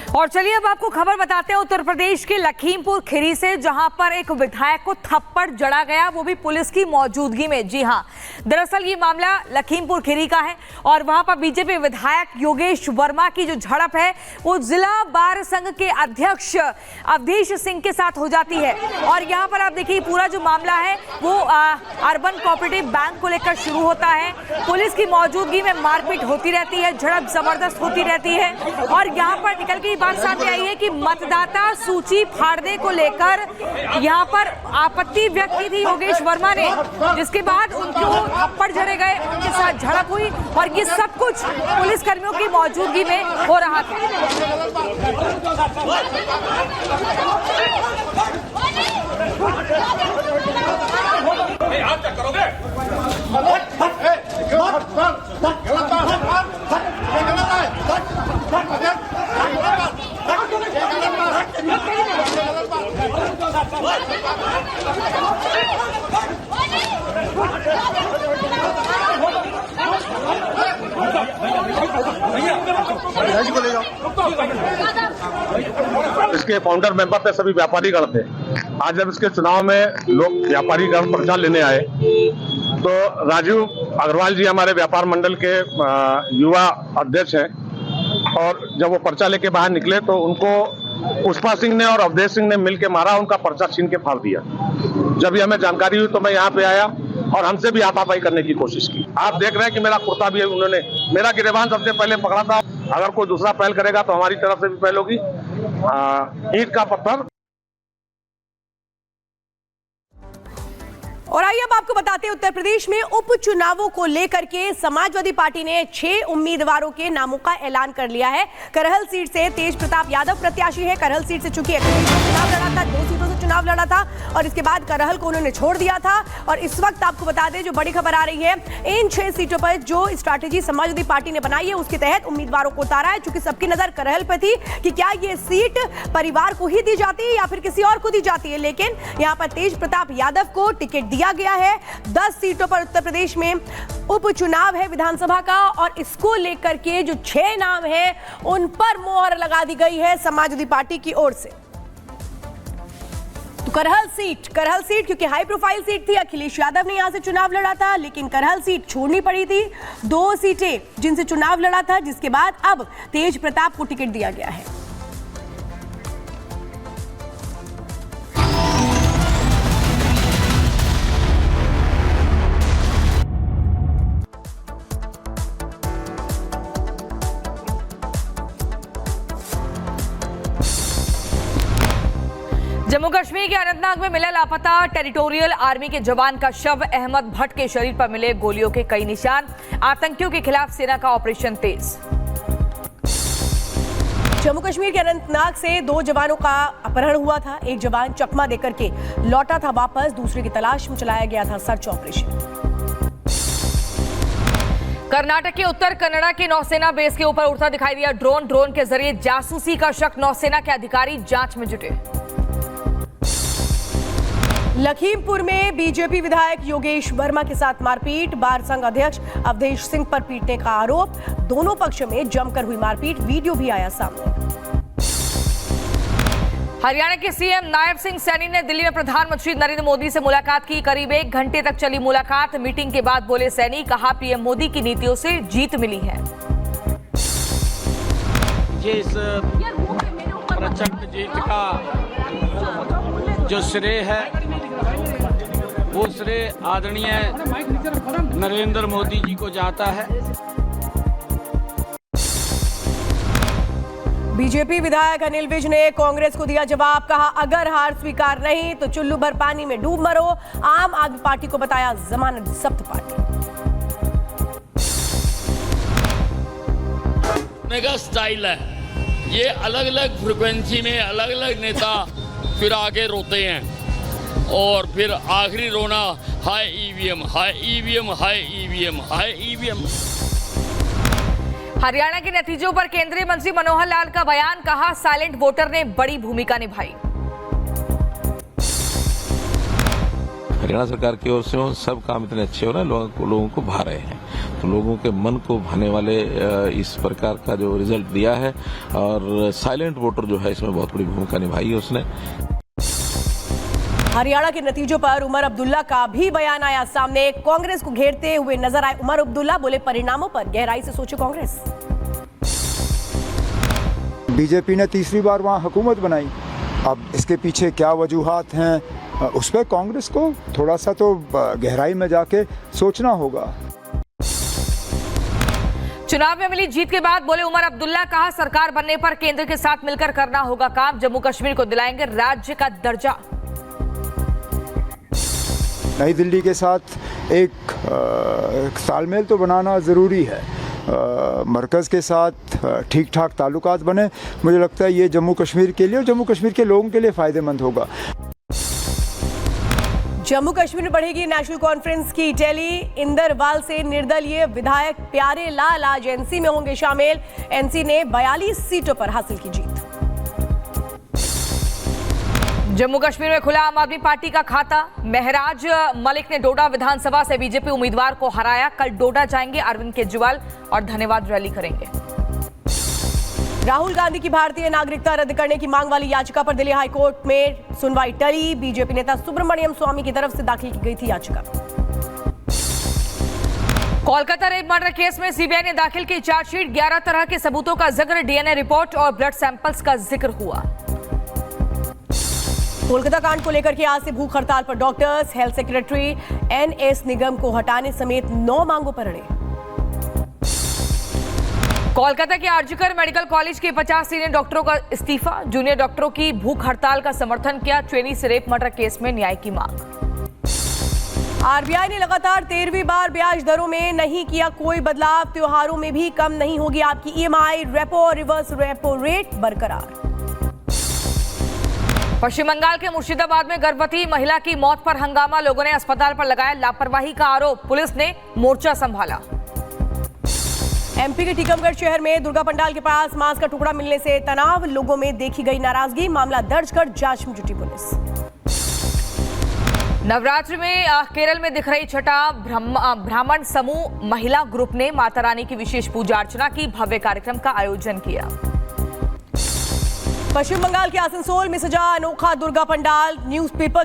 और चलिए अब आपको खबर बताते हैं उत्तर प्रदेश के लखीमपुर खीरी से, जहां पर एक विधायक को थप्पड़ जड़ा गया, वो भी पुलिस की मौजूदगी में। जी हां, दरअसल ये मामला लखीमपुर खीरी का है और वहां पर बीजेपी विधायक योगेश वर्मा की जो झड़प है वो जिला बार संघ के अध्यक्ष अवधेश सिंह के साथ हो जाती है। और यहां पर आप देखिए पूरा जो मामला है वो अर्बन कोऑपरेटिव बैंक को लेकर शुरू होता है। पुलिस की मौजूदगी में मारपीट होती रहती है, झड़प जबरदस्त होती रहती है और यहाँ पर निकल के बात सामने आई है कि मतदाता सूची फाड़ने को लेकर यहाँ पर आपत्ति व्यक्त की थी योगेश वर्मा ने, जिसके बाद उनको थप्पड़ जड़े गए, उनके साथ झड़प हुई और ये सब कुछ पुलिस कर्मियों की मौजूदगी में हो रहा था। इसके फाउंडर मेंबर थे सभी व्यापारी गण थे। आज जब इसके चुनाव में लोग व्यापारी गण पर्चा लेने आए तो राजीव अग्रवाल जी हमारे व्यापार मंडल के युवा अध्यक्ष हैं और जब वो पर्चा लेके बाहर निकले तो उनको पुष्पा सिंह ने और अवधेश सिंह ने मिलके मारा, उनका पर्चा छीन के फाड़ दिया। जब ये हमें जानकारी हुई तो मैं यहाँ पे आया और हमसे भी हाथापाई करने की कोशिश की। आप देख रहे हैं कि मेरा कुर्ता भी उन्होंने, मेरा गिरेबान सबसे पहले पकड़ा था। अगर कोई दूसरा पहल करेगा तो हमारी तरफ से भी पहल होगी, ईंट का पत्थर। और आइए अब आपको बताते हैं उत्तर प्रदेश में उपचुनावों को लेकर के समाजवादी पार्टी ने 6 उम्मीदवारों के नामों का ऐलान कर लिया है। करहल सीट से तेज प्रताप यादव प्रत्याशी है। करहल सीट से चूंकि चुनाव लड़ा था, 2 सीटों से चुनाव लड़ा था और इसके बाद करहल को उन्होंने छोड़ दिया था। और इस वक्त आपको बता दें जो बड़ी खबर आ रही है, इन 6 सीटों पर जो स्ट्रैटेजी समाजवादी पार्टी ने बनाई है उसके तहत उम्मीदवारों को उतारा है। चूंकि सबकी नजर करहल पर थी कि क्या ये सीट परिवार को ही दी जाती है या फिर किसी और को दी जाती है, लेकिन यहाँ पर तेज प्रताप यादव को टिकट दिया गया है। 10 सीटों पर उत्तर प्रदेश में उपचुनाव है विधानसभा का और इसको लेकर के जो 6 नाम हैं उन पर मोहर लगा दी गई है समाजवादी पार्टी की ओर से। तो करहल सीट क्योंकि हाई प्रोफाइल सीट थी, अखिलेश यादव ने यहां से चुनाव लड़ा था, लेकिन करहल सीट छोड़नी पड़ी थी। 2 सीटें जिनसे चुनाव लड़ा था, जिसके बाद अब तेज प्रताप को टिकट दिया गया है। जम्मू कश्मीर के अनंतनाग में मिला लापता टेरिटोरियल आर्मी के जवान का शव, अहमद भट्ट के शरीर पर मिले गोलियों के कई निशान। आतंकियों के खिलाफ सेना का ऑपरेशन तेज। जम्मू कश्मीर के अनंतनाग से 2 जवानों का अपहरण हुआ था। एक जवान चकमा देकर के लौटा था वापस, दूसरे की तलाश में चलाया गया था सर्च ऑपरेशन। कर्नाटक के उत्तर कन्नड़ा के नौसेना बेस के ऊपर उड़ता दिखाई दिया ड्रोन के जरिए जासूसी का शक, नौसेना के अधिकारी जांच में जुटे। लखीमपुर में बीजेपी विधायक योगेश वर्मा के साथ मारपीट, बार संघ अध्यक्ष अवधेश सिंह पर पीटने का आरोप। दोनों पक्ष में जमकर हुई मारपीट, वीडियो भी आया सामने। हरियाणा के सीएम नायब सिंह सैनी ने दिल्ली में प्रधानमंत्री नरेंद्र मोदी से मुलाकात की। करीब 1 घंटे तक चली मुलाकात। मीटिंग के बाद बोले सैनी, कहा पीएम मोदी की नीतियों से जीत मिली है। ये इस प्रचंड जीत का जो श्रेय है वो श्रेय आदरणीय नरेंद्र मोदी जी को जाता है। बीजेपी विधायक अनिल विज ने कांग्रेस को दिया जवाब, कहा अगर हार स्वीकार नहीं तो चुल्लू भर पानी में डूब मरो। आम आदमी पार्टी को बताया जमानत जब्त पार्टी। का स्टाइल है ये, अलग अलग फ्रिक्वेंसी में अलग अलग नेता फिर आगे रोते हैं और फिर आखिरी रोना हाय ईवीएम, हाय ईवीएम, हाय ईवीएम, हाय ईवीएम। हरियाणा के नतीजों पर केंद्रीय मंत्री मनोहर लाल का बयान, कहा साइलेंट वोटर ने बड़ी भूमिका निभाई। हरियाणा सरकार की ओर से हो, सब काम इतने अच्छे हो रहे हैं, लोगों को भा रहे हैं। तो लोगों के मन को भाने वाले इस प्रकार का जो रिजल्ट दिया है, और साइलेंट वोटर जो है इसमें बहुत बड़ी भूमिका निभाई है उसने। हरियाणा के नतीजों पर उमर अब्दुल्ला का भी बयान आया सामने। कांग्रेस को घेरते हुए नजर आए उमर अब्दुल्ला, बोले परिणामों पर गहराई से सोचे कांग्रेस। बीजेपी ने तीसरी बार वहां हुकूमत बनाई, अब इसके पीछे क्या वजूहात हैं उस पर कांग्रेस को थोड़ा सा तो गहराई में जाके सोचना होगा। चुनाव में मिली जीत के बाद बोले उमर अब्दुल्ला, कहा सरकार बनने पर केंद्र के साथ मिलकर करना होगा काम, जम्मू कश्मीर को दिलाएंगे राज्य का दर्जा। नई दिल्ली के साथ एक तालमेल तो बनाना ज़रूरी है, मरकज़ के साथ ठीक ठाक ताल्लुकात बने। मुझे लगता है ये जम्मू कश्मीर के लिए और जम्मू कश्मीर के लोगों के लिए फ़ायदेमंद होगा। जम्मू कश्मीर में बढ़ेगी नेशनल कॉन्फ्रेंस की टैली। इंदरवाल से निर्दलीय विधायक प्यारे लाल आज एनसी में होंगे शामिल। एनसी ने 42 सीटों पर हासिल की जीत। जम्मू कश्मीर में खुला आम आदमी पार्टी का खाता। महराज मलिक ने डोडा विधानसभा से बीजेपी उम्मीदवार को हराया। कल डोडा जाएंगे अरविंद केजरीवाल और धन्यवाद रैली करेंगे। राहुल गांधी की भारतीय नागरिकता रद्द करने की मांग वाली याचिका पर दिल्ली हाईकोर्ट में सुनवाई टली। बीजेपी नेता सुब्रमण्यम स्वामी की तरफ से दाखिल की गई थी याचिका। कोलकाता रेप मर्डर केस में सीबीआई ने दाखिल की चार्जशीट। 11 तरह के सबूतों का जिक्र, डीएनए रिपोर्ट और ब्लड सैंपल्स का जिक्र हुआ। कोलकाता कांड को लेकर के आज से भूख हड़ताल पर डॉक्टर्स। हेल्थ सेक्रेटरी एनएस निगम को हटाने समेत 9 मांगों पर अड़े। कोलकाता के आरजीकर मेडिकल कॉलेज के 50 सीनियर डॉक्टरों का इस्तीफा। जूनियर डॉक्टरों की भूख हड़ताल का समर्थन किया। ट्रेनी से रेप मर्डर केस में न्याय की मांग। आरबीआई ने लगातार 13वीं बार ब्याज दरों में नहीं किया कोई बदलाव। त्योहारों में भी कम नहीं होगी आपकी ईएमआई। रेपो और रिवर्स रेपो रेट बरकरार। पश्चिम बंगाल के मुर्शिदाबाद में गर्भवती महिला की मौत पर हंगामा। लोगों ने अस्पताल पर लगाया लापरवाही का आरोप। पुलिस ने मोर्चा संभाला। एमपी के टीकमगढ़ शहर में दुर्गा पंडाल के पास मांस का टुकड़ा मिलने से तनाव। लोगों में देखी गई नाराजगी। मामला दर्ज कर जांच में जुटी पुलिस। नवरात्रि में केरल में दिख रही छठा ब्राह्मण समूह महिला ग्रुप ने माता रानी की विशेष पूजा अर्चना की। भव्य कार्यक्रम का आयोजन किया। पश्चिम बंगाल के आसनसोल में सजा अनोखा दुर्गा पंडाल। न्यूज़पेपर